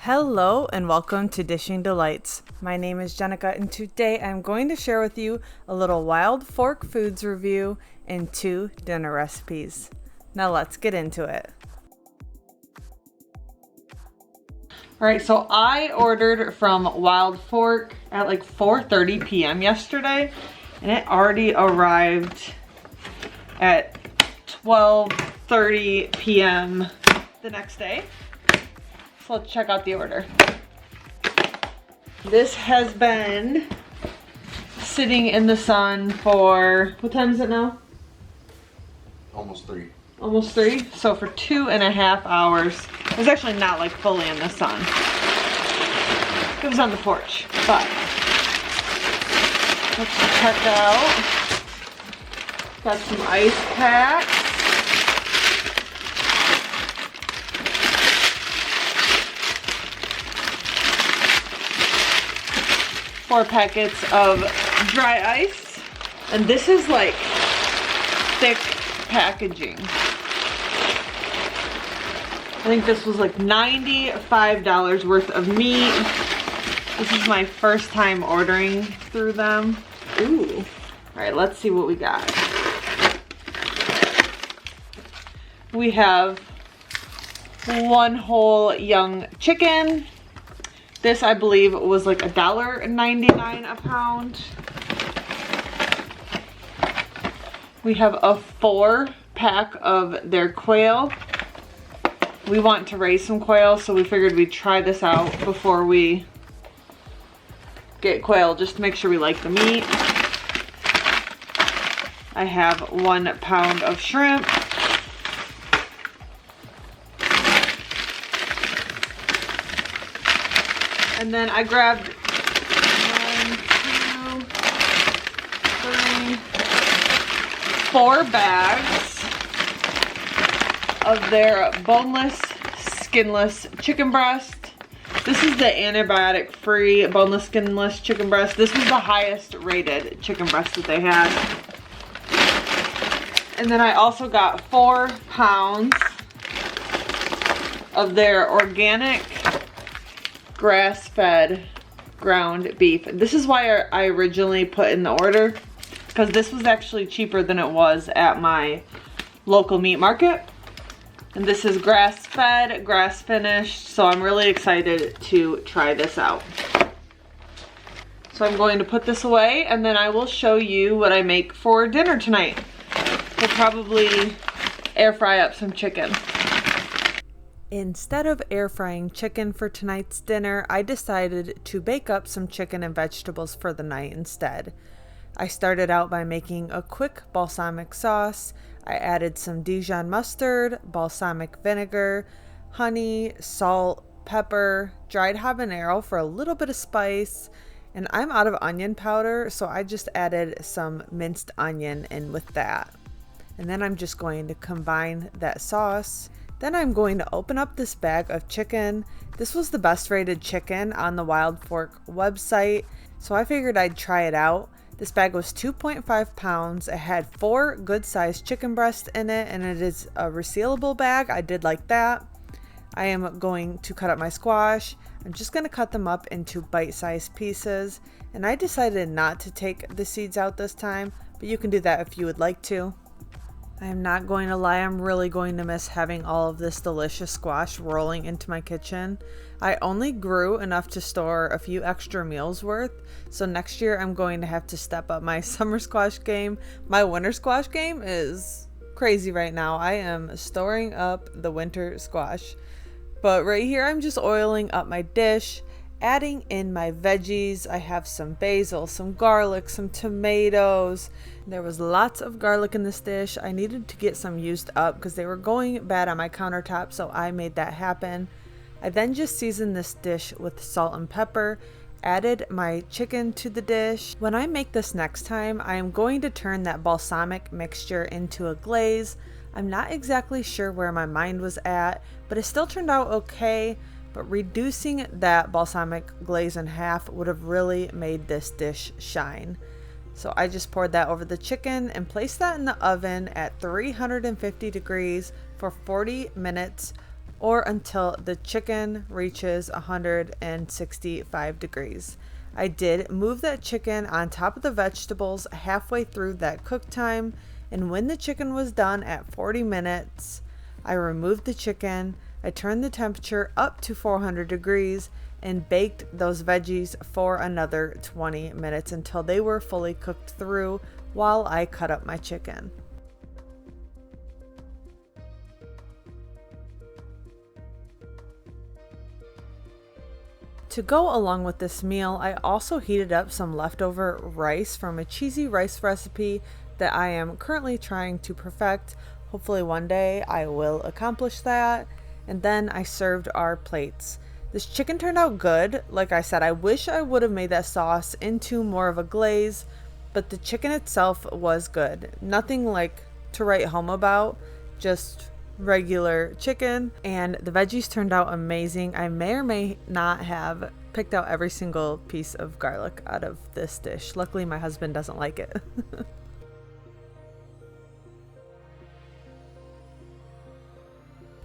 Hello and welcome to Dishing Delights. My name is Jenica and today I'm going to share with you a little Wild Fork Foods review and 2 dinner recipes. Now let's get into it. Alright, so I ordered from Wild Fork at like 4:30 p.m. yesterday and it already arrived at 12:30 p.m. the next day. So let's check out the order. This has been sitting in the sun for, what time is it now? Almost 3. Almost 3. So for 2.5 hours. It was actually not like fully in the sun. It was on the porch, but let's check out. Got some ice packs. Four packets of dry ice, and this is like thick packaging. I think this was like $95 worth of meat. This is my first time ordering through them. Ooh. All right, let's see what we got. We have 1 whole young chicken. This, I believe, was like $1.99 a pound. We have a 4-pack of their quail. We want to raise some quail, so we figured we'd try this out before we get quail, just to make sure we like the meat. I have 1 pound of shrimp. And then I grabbed 1, 2, 3, 4 bags of their boneless, skinless chicken breast. This is the antibiotic-free boneless, skinless chicken breast. This was the highest rated chicken breast that they had. And then I also got 4 pounds of their organic grass-fed ground beef. This is why I originally put in the order, because this was actually cheaper than it was at my local meat market. And this is grass-fed, grass-finished, so I'm really excited to try this out. So I'm going to put this away and then I will show you what I make for dinner tonight. We'll probably air fry up some chicken. Instead of air frying chicken for tonight's dinner, I decided to bake up some chicken and vegetables for the night instead. I started out by making a quick balsamic sauce. I added some Dijon mustard, balsamic vinegar, honey, salt, pepper, dried habanero for a little bit of spice, and I'm out of onion powder, so I just added some minced onion in with that. And then I'm just going to combine that sauce. Then I'm going to open up this bag of chicken. This was the best rated chicken on the Wild Fork website, so I figured I'd try it out. This bag was 2.5 pounds. It had 4 good sized chicken breasts in it, and it is a resealable bag. I did like that. I am going to cut up my squash. I'm just going to cut them up into bite-sized pieces, and I decided not to take the seeds out this time, but you can do that if you would like to. I am not going to lie, I'm really going to miss having all of this delicious squash rolling into my kitchen. I only grew enough to store a few extra meals worth, so next year I'm going to have to step up my summer squash game. My winter squash game is crazy right now. I am storing up the winter squash. But right here I'm just oiling up my dish, adding in my veggies. I have some basil, some garlic, some tomatoes. There was lots of garlic in this dish. I needed to get some used up because they were going bad on my countertop, so I made that happen. I then just seasoned this dish with salt and pepper, added my chicken to the dish. When I make this next time, I am going to turn that balsamic mixture into a glaze. I'm not exactly sure where my mind was at, but it still turned out okay. But reducing that balsamic glaze in half would have really made this dish shine. So I just poured that over the chicken and placed that in the oven at 350 degrees for 40 minutes or until the chicken reaches 165 degrees. I did move that chicken on top of the vegetables halfway through that cook time, and when the chicken was done at 40 minutes, I removed the chicken, I turned the temperature up to 400 degrees, and baked those veggies for another 20 minutes until they were fully cooked through while I cut up my chicken. To go along with this meal, I also heated up some leftover rice from a cheesy rice recipe that I am currently trying to perfect. Hopefully one day I will accomplish that. And then I served our plates. This chicken turned out good. Like I said, I wish I would have made that sauce into more of a glaze, but the chicken itself was good. Nothing like to write home about, just regular chicken, and the veggies turned out amazing. I may or may not have picked out every single piece of garlic out of this dish. Luckily my husband doesn't like it.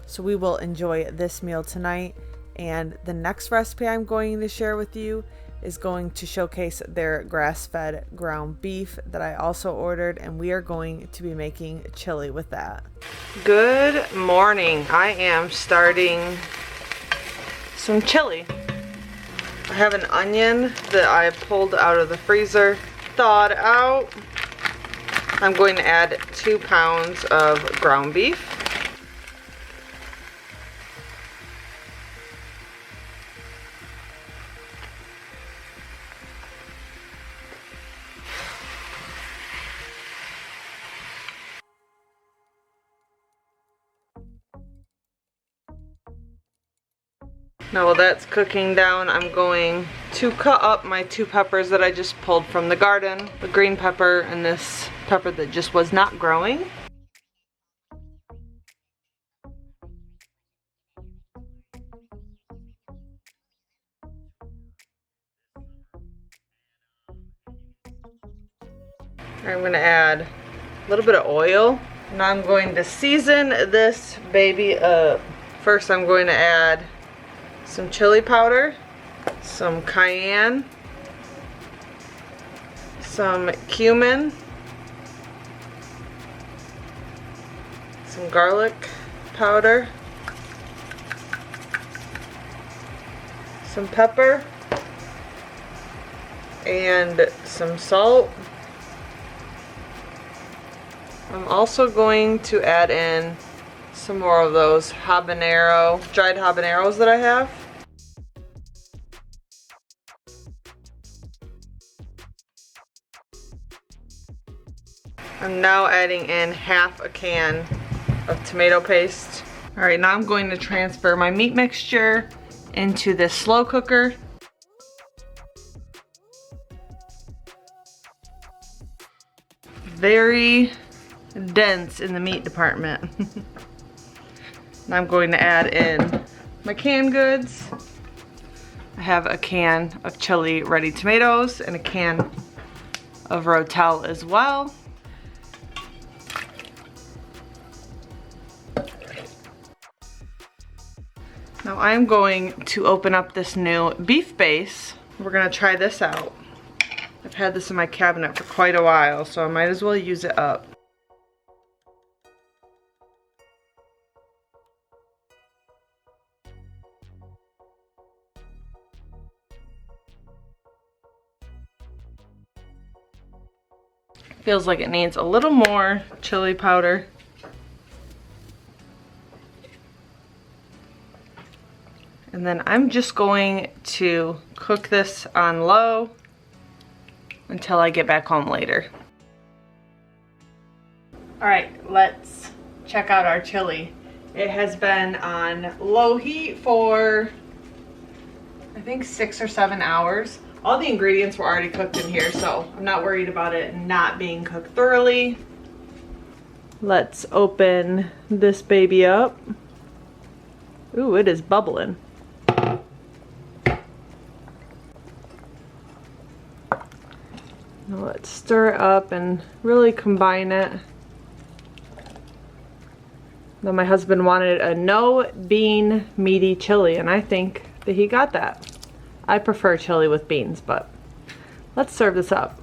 So we will enjoy this meal tonight, and the next recipe I'm going to share with you is going to showcase their grass-fed ground beef that I also ordered, and we are going to be making chili with that. Good morning. I am starting some chili. I have an onion that I pulled out of the freezer, thawed out. I'm going to add 2 pounds of ground beef. Now while that's cooking down, I'm going to cut up my 2 peppers that I just pulled from the garden. The green pepper and this pepper that just was not growing. I'm going to add a little bit of oil. Now I'm going to season this baby up. First I'm going to add some chili powder, some cayenne, some cumin, some garlic powder, some pepper, and some salt. I'm also going to add in some more of those dried habaneros that I have. I'm now adding in half a can of tomato paste. All right, now I'm going to transfer my meat mixture into this slow cooker. Very dense in the meat department. Now I'm going to add in my canned goods. I have a can of chili ready tomatoes and a can of rotel as well. Now I'm going to open up this new beef base. We're gonna try this out. I've had this in my cabinet for quite a while, so I might as well use it up. Feels like it needs a little more chili powder. And then I'm just going to cook this on low until I get back home later. All right, let's check out our chili. It has been on low heat for, I think, 6 or 7 hours. All the ingredients were already cooked in here, so I'm not worried about it not being cooked thoroughly. Let's open this baby up. Ooh, it is bubbling. Now let's stir it up and really combine it. Though my husband wanted a no bean meaty chili, and I think that he got that. I prefer chili with beans, but let's serve this up.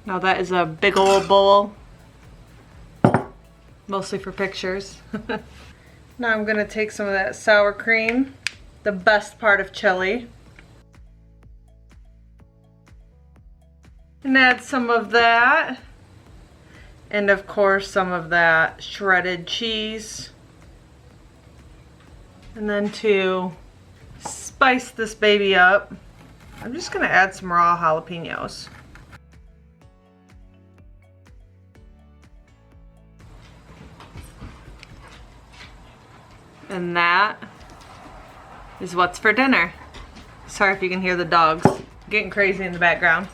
Now that is a big old bowl, mostly for pictures. Now I'm gonna take some of that sour cream, the best part of chili, and add some of that, and of course some of that shredded cheese. And then to spice this baby up, I'm just gonna add some raw jalapenos. And that is what's for dinner. Sorry if you can hear the dogs getting crazy in the background.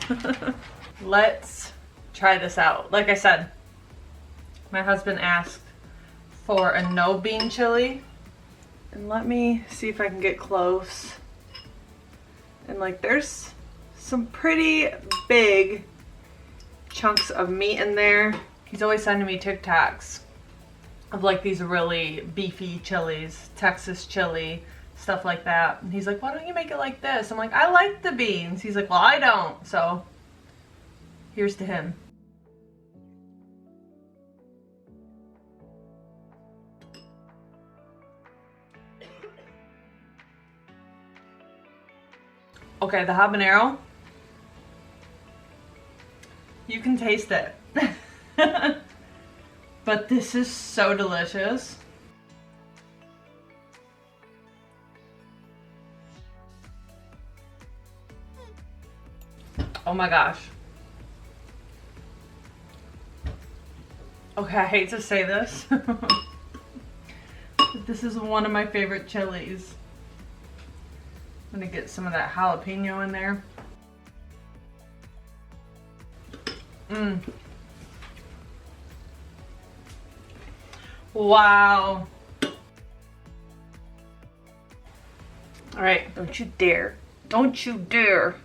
Let's try this out. Like I said, my husband asked for a no bean chili. And let me see if I can get close. And like there's some pretty big chunks of meat in there. He's always sending me TikToks of like these really beefy chilies, Texas chili, stuff like that. And he's like, why don't you make it like this? I'm like, I like the beans. He's like, well, I don't. So here's to him. Okay, the habanero, you can taste it. But this is so delicious. Oh my gosh. Okay, I hate to say this, but this is one of my favorite chilies. I'm gonna get some of that jalapeno in there. Mmm. Wow. All right, don't you dare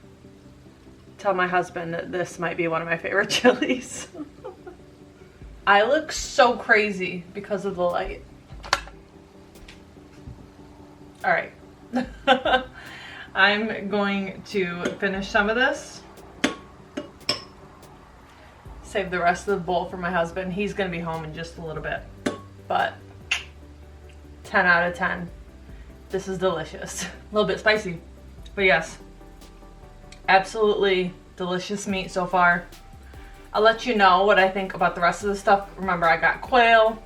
tell my husband that this might be one of my favorite chilies. I look so crazy because of the light. All right. I'm going to finish some of this. Save the rest of the bowl for my husband. He's gonna be home in just a little bit. But 10 out of 10. This is delicious. A little bit spicy, but yes, absolutely delicious meat so far. I'll let you know what I think about the rest of the stuff. Remember, I got quail,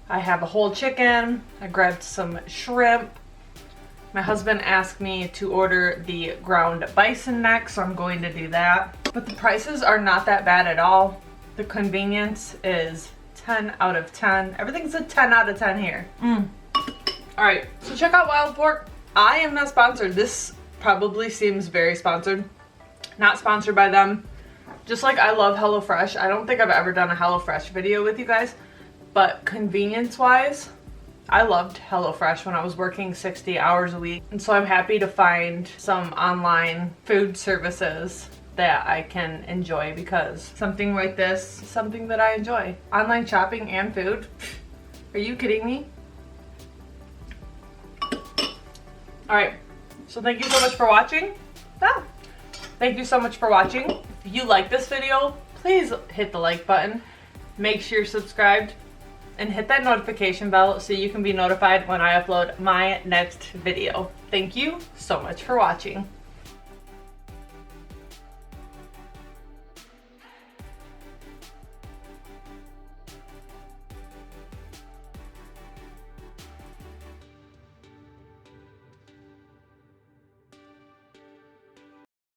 I have a whole chicken, I grabbed some shrimp. My husband asked me to order the ground bison neck, so I'm going to do that. But the prices are not that bad at all. The convenience is 10 out of 10. Everything's a 10 out of 10 here. Alright, so check out Wild Pork. I am not sponsored. This probably seems very sponsored. Not sponsored by them. Just like I love HelloFresh. I don't think I've ever done a HelloFresh video with you guys. But convenience-wise, I loved HelloFresh when I was working 60 hours a week. And so I'm happy to find some online food services that I can enjoy, because something like this is something that I enjoy. Online shopping and food? Are you kidding me? Alright, so thank you so much for watching. Thank you so much for watching. If you like this video, please hit the like button. Make sure you're subscribed and hit that notification bell so you can be notified when I upload my next video. Thank you so much for watching.